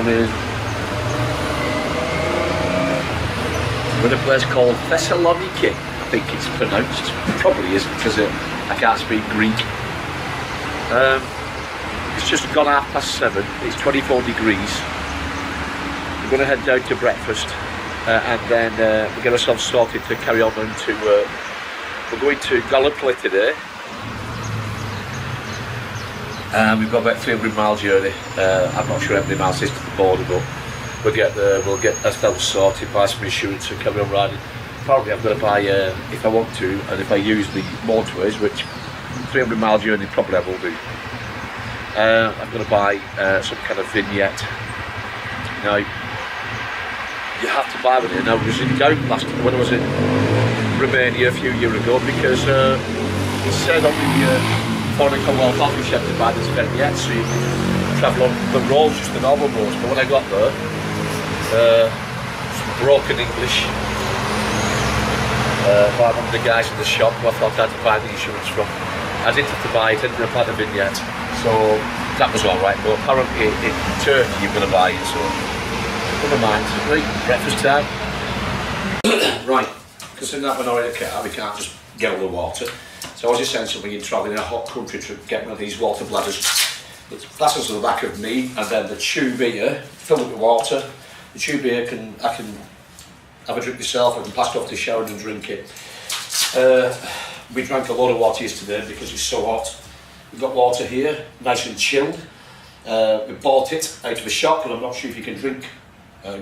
down here. We're in a place called Thessaloniki, I think it's pronounced. It probably is because I can't speak Greek. It's just gone 7:30. It's 24 degrees. We're going to head down to breakfast and then we'll get ourselves sorted to carry on and to we're going to Gallipoli today. We've got about 300 mile journey. I'm not sure how many miles is to the border, but we'll get there, we'll get ourselves sorted, buy some insurance and carry on riding. Probably I'm going to buy, if I want to, and if I use the motorways, which 300 mile journey probably I will do. I'm going to buy some kind of vignette. Now, you have to buy one here. Now, I was in doubt last time when I was in Romania a few years ago because it said on the Foreign Commonwealth Office you have to buy this vignette so you can travel on the roads, just the normal roads. But when I got there, some broken English by one of the guys in the shop who I thought I had to buy the insurance from. I didn't have to buy it, I didn't have the vignette, so that was alright. But apparently in Turkey you're going to buy it, so never mind. Right, breakfast time. Right, because in that minority car we can't just get all the water. So I was essentially when you're travelling in a hot country to get one of these water bladders. It's glasses on the back of me, and then the tube here, fill it with water. The tube here I can have a drink myself, I can pass it off to shower and drink it. We drank a lot of water yesterday because it's so hot. We've got water here, nice and chilled. We bought it out of a shop, and I'm not sure if you can drink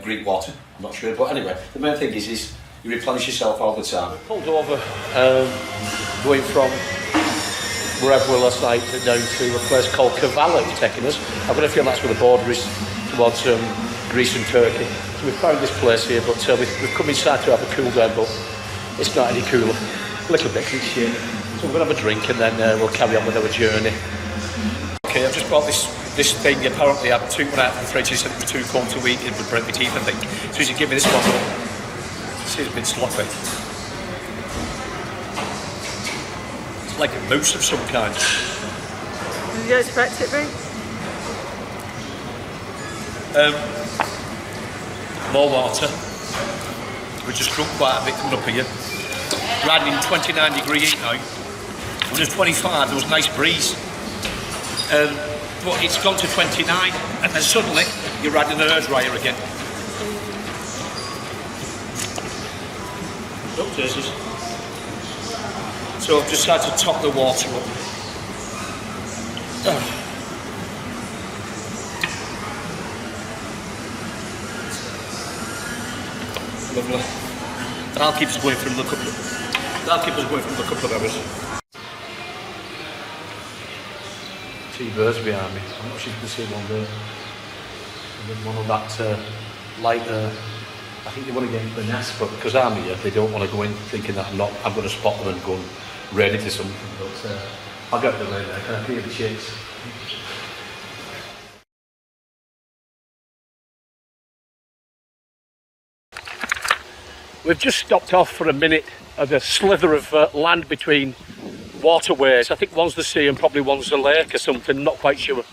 Greek water, I'm not sure. But anyway, the main thing is you replenish yourself all the time. We pulled over, going from wherever we were last night down to a place called Kavala, it's taking us. I've got a feeling that's where the border is towards Greece and Turkey. So we found this place here, but we've come inside to have a cool down, but it's not any cooler. A little bit cliche. So we're going to have a drink and then we'll carry on with our journey. Okay, I've just bought this thing. Apparently I took one out of the fridge. He said it was too cold to eat. It would break my teeth, I think. So he said, give me this bottle. This is a bit sloppy. It's like a mousse of some kind. Did you expect it, mate? More water. We just drunk quite a bit coming up here. Riding in 29 degree heat now. When it was 25 there was a nice breeze. But it's gone to 29 and then suddenly you're riding an air dryer again. Oh, Jesus. So I've decided to top the water up. Lovely. That'll keep us going for a couple of hours. Two birds behind me. I'm not sure you can see one there. And then one of that light I think they want to get into the nest, but because I'm here, they don't want to go in thinking that I'm going to spot them and go and raid it or something. But I'll get them later. Can I hear the chicks? We've just stopped off for a minute at a slither of land between waterways. I think one's the sea and probably one's the lake or something, not quite sure.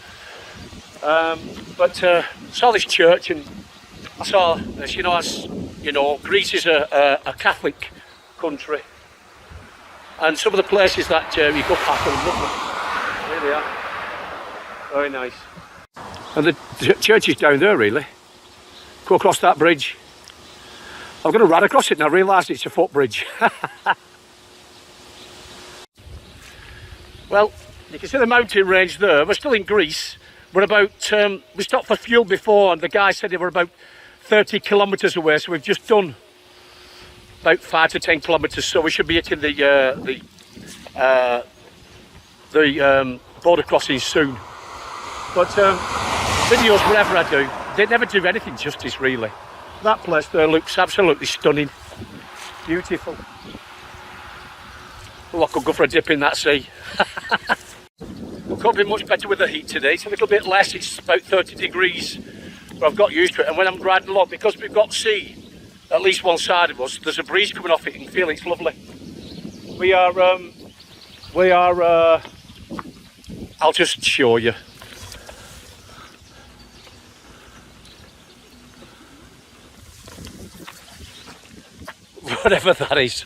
But saw this church and I saw, as you know, Greece is a Catholic country. And some of the places that you go past are lovely. There they are. Very nice. And the church is down there really. Go across that bridge. I'm going to ride across it and I realise it's a footbridge. Well, you can see the mountain range there. We're still in Greece. We're about, we stopped for fuel before and the guy said they were about 30 kilometres away. So we've just done about 5 to 10 kilometres. So we should be hitting the border crossing soon. But videos, whatever I do, they never do anything justice really. That place there looks absolutely stunning. Beautiful. Oh, I could go for a dip in that sea. It could be much better with the heat today. It's a little bit less, it's about 30 degrees. But I've got used to it. And when I'm riding along, because we've got sea at least one side of us, there's a breeze coming off it and you can feel it's lovely. We are, I'll just show you. whatever that is.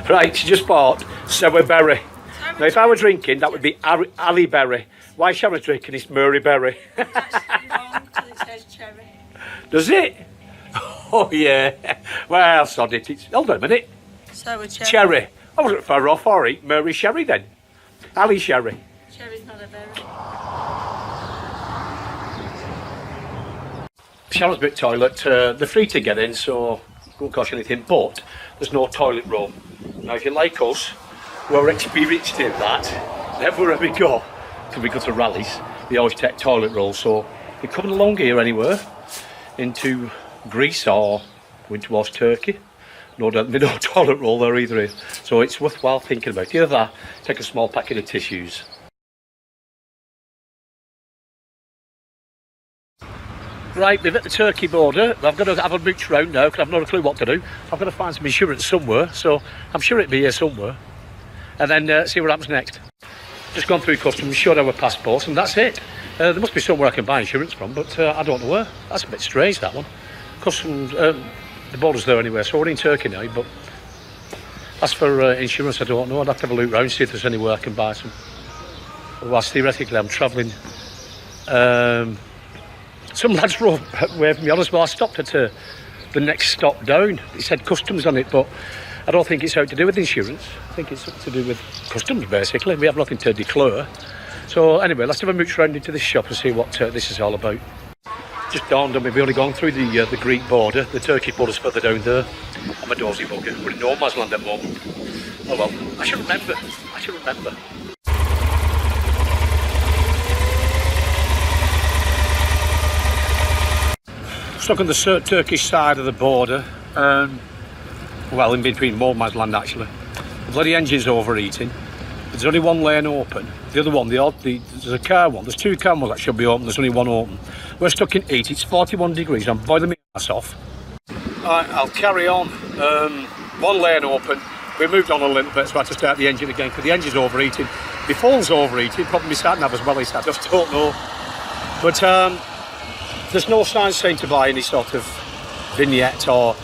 Right, she just bought sour berry. Now, if I were drinking, that would be Ali berry. Why Sharon's drinking is Murray berry. That's wrong because it says cherry. Does it? Oh, yeah. Well, sod it. Hold on a minute. Sour cherry. Cherry. I wasn't far off, or eat Murray sherry then. Ali sherry. Cherry's not a berry. Sharon's bit toilet. They're free to get in, so it won't cost you anything, but there's no toilet roll. Now, if you like us, we're experienced in that. Everywhere we go to rallies, we always take toilet rolls. So if you're coming along here anywhere, into Greece or going towards Turkey, no toilet roll there either. So it's worthwhile thinking about. Either that, take a small packet of tissues. Right, we're at the Turkey border. I've got to have a mooch round now because I've not a clue what to do. I've got to find some insurance somewhere, so I'm sure it'll be here somewhere. And then see what happens next. Just gone through customs, showed our passports, and that's it. There must be somewhere I can buy insurance from, but I don't know where. That's a bit strange, that one. Customs, the border's there anyway, so we're in Turkey now, but as for insurance, I don't know. I'd have to have a look round, see if there's anywhere I can buy some. Otherwise, theoretically, I'm travelling. Some lads drove away from me, honest, but I stopped at the next stop down. It said customs on it, but I don't think it's out to do with insurance. I think it's to do with customs, basically. We have nothing to declare. So anyway, let's have a mooch round into this shop and see what this is all about. Just dawned on me, we've only gone through the Greek border. The Turkish border's further down there. I'm a dozy bugger. We're in no man's land at the moment. Oh well, I should remember. Stuck on the Turkish side of the border, well, in between no man's land actually. The bloody engine's overheating. There's only one lane open. The other one, there's a car one. There's two car ones that should be open. There's only one open. We're stuck in heat. It's 41 degrees. I'm boiling my ass off. Alright, I'll carry on. One lane open. We moved on a little bit, so I had to start the engine again because the engine's overheating. My phone's overheating. Probably my sat nav as well. I just don't know. But there's no sign saying to buy any sort of vignette or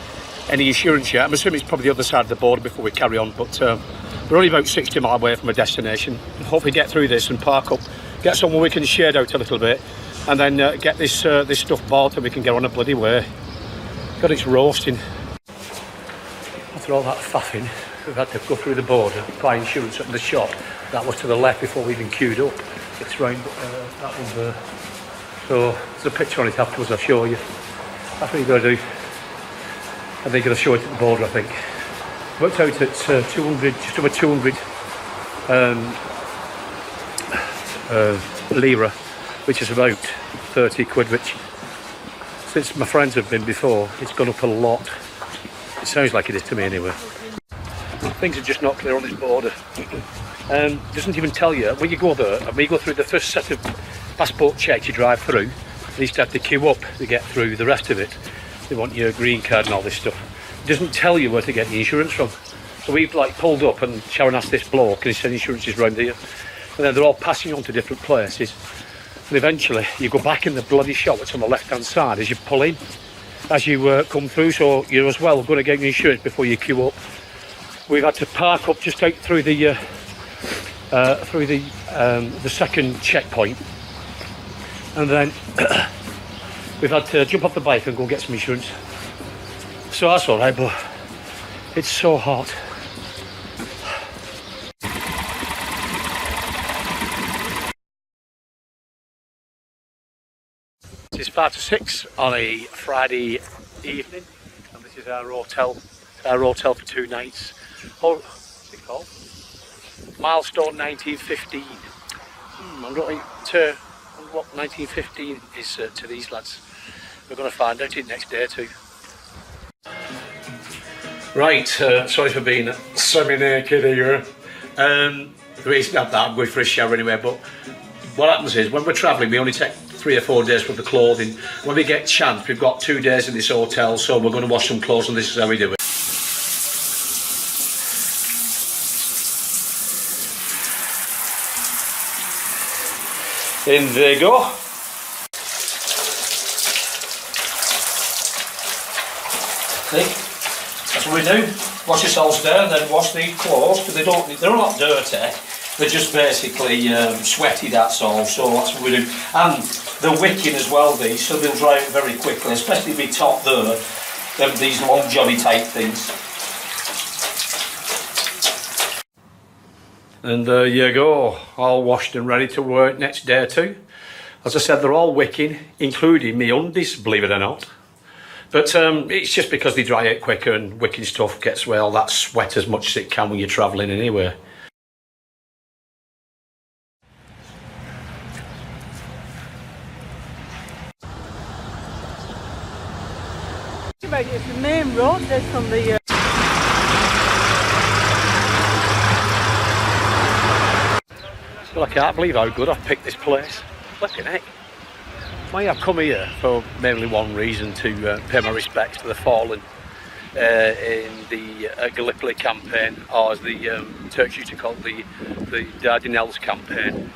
any insurance yet. I'm assuming it's probably the other side of the border before we carry on, but we're only about 60 miles away from a destination. Hopefully get through this and park up, get somewhere we can shade out a little bit, and then get this stuff bought and we can get on a bloody way. God, it's roasting. After all that faffing, we've had to go through the border, buy insurance at the shop. That was to the left before we even queued up. It's round that one there. So there's a picture on it afterwards, I'll show you. That's what you've got to do. And they're going to show it at the border, I think. Worked out at 200, just over 200 lira, which is about 30 quid, which, since my friends have been before, it's gone up a lot. It sounds like it is to me anyway. Things are just not clear on this border. Doesn't even tell you, when you go there, and when you go through the first set of passport checks you drive through, at least have to queue up to get through the rest of it. They want your green card and all this stuff. It doesn't tell you where to get the insurance from. So we've pulled up and Sharon asked this bloke and he said insurance is round here. And then they're all passing on to different places. And eventually you go back in the bloody shop that's on the left hand side as you pull in, as you come through, so you're as well going to get your insurance before you queue up. We've had to park up just out through the second checkpoint. And then we've had to jump off the bike and go and get some insurance. So that's alright, but it's so hot. It's 5 to 6 on a Friday evening, and this is our hotel for 2 nights. What's it called? Milestone 1915. I'm not sure what 1915 is to these lads. We're going to find out it next day too. Right, sorry for being semi-naked here. The reason I'm that, I'm going for a shower anyway, but what happens is when we're travelling we only take 3 or 4 days worth of clothing. When we get chance, we've got 2 days in this hotel, so we're going to wash some clothes and this is how we do it. In they go. See? That's what we do. Wash yourselves down, then wash the clothes, because they're not dirty. They're just basically sweaty, that's all. So that's what we do. And they're wicking as well, these, so they'll dry out very quickly, especially the top there. These long jolly type things. And there you go, all washed and ready to work next day too. As I said, they're all wicking, including me undies, believe it or not. But it's just because they dry out quicker, and wicking stuff gets, well, that sweat as much as it can when you're travelling anyway. It's the main road that's from the... Well, I can't believe how good I've picked this place. Flipping heck. I've come here for mainly one reason, to pay my respects to the fallen in the Gallipoli campaign, or as the Turks used to call it, the Dardanelles campaign,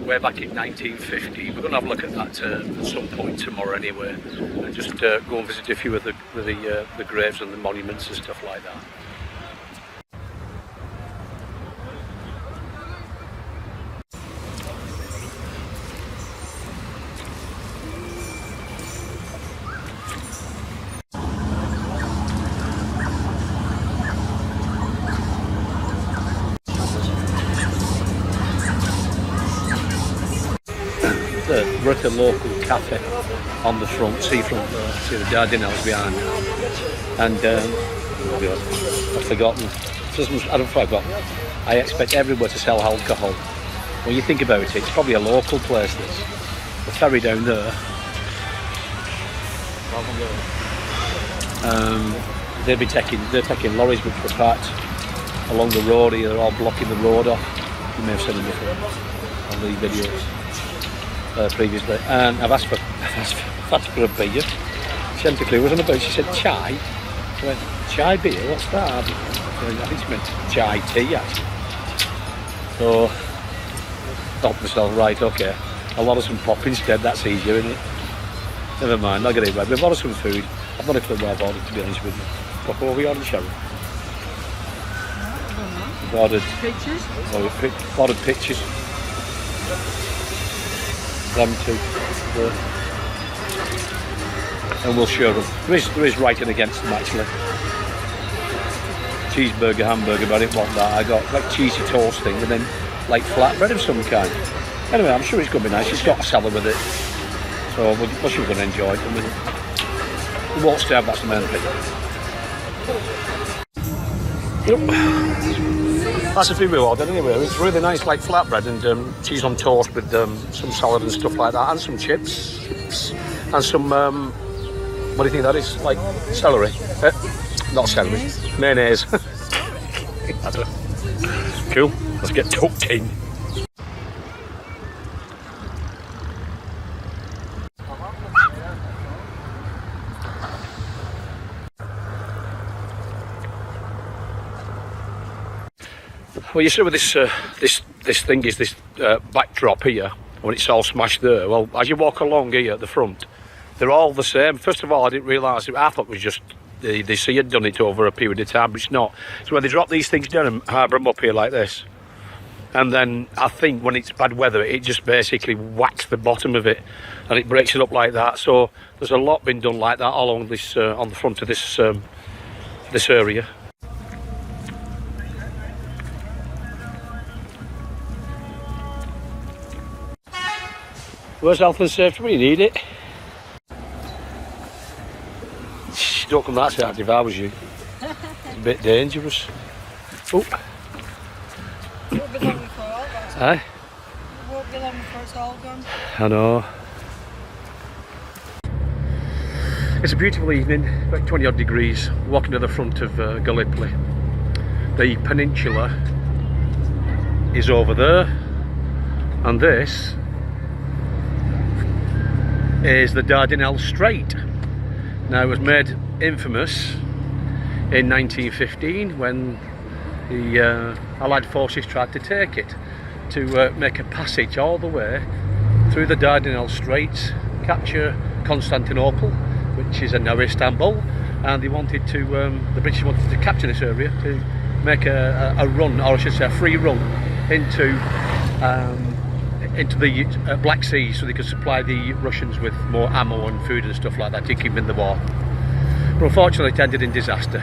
way back in 1950. We're going to have a look at that at some point tomorrow anyway, and just go and visit a few of the graves and the monuments and stuff like that. We're at a local cafe on the front, seafront there, see the Dardanelles behind. And I've forgotten, I don't forget, I expect everywhere to sell alcohol. When you think about it, it's probably a local place, this. The ferry down there. They're taking lorries which were parked along the road here, they're all blocking the road off. You may have seen them before on the videos. Previously, and I've asked for a beer. She hadn't a clue what it was about. She said chai. I went, chai beer? What's that? I think she meant chai tea actually. So thought to myself, right, okay, I'll order some pop instead. That's easier, isn't it? Never mind, I'll get it right. We've ordered some food. I've not a clue what I've ordered, to be honest with you. What have we ordered, Sharon? We've ordered pictures. Ordered pictures. Them two, and we'll show them. There is writing against them actually. Cheeseburger, hamburger, but I didn't want that. I got like cheesy toast thing and then like flatbread of some kind. Anyway, I'm sure it's going to be nice. It's got a salad with it, so we're sure we're going to enjoy it. I mean, we won't starve, that's the main thing. Yep. That's a few we ordered anyway. It's really nice, like flatbread and cheese on toast with some salad and stuff like that, and some chips and some, what do you think that is? Like celery? Not celery, mayonnaise. I don't know. Cool, let's get tucked in. Well, you see with this thing is this backdrop here, when it's all smashed there. Well, as you walk along here at the front, they're all the same. First of all, I didn't realise it. I thought it was just the sea had done it over a period of time, but it's not. So when they drop these things down and harbour them up here like this, and then I think when it's bad weather, it just basically whacks the bottom of it, and it breaks it up like that. So there's a lot been done like that all along this on the front of this area. Where's health and safety when you need it? Don't come that side if I was you. It's a bit dangerous. Oh. It won't be long before all goes. Aye? It won't be long before it's all gone. I know. It's a beautiful evening, about 20 odd degrees, walking to the front of Gallipoli. The peninsula is over there, and this is the Dardanelles Strait. Now, it was made infamous in 1915 when the Allied forces tried to take it, to make a passage all the way through the Dardanelles Straits, capture Constantinople, which is now Istanbul, and they wanted to, the British wanted to capture this area to make a run, or I should say a free run, into the Black Sea, so they could supply the Russians with more ammo and food and stuff like that to keep them in the war. But unfortunately it ended in disaster.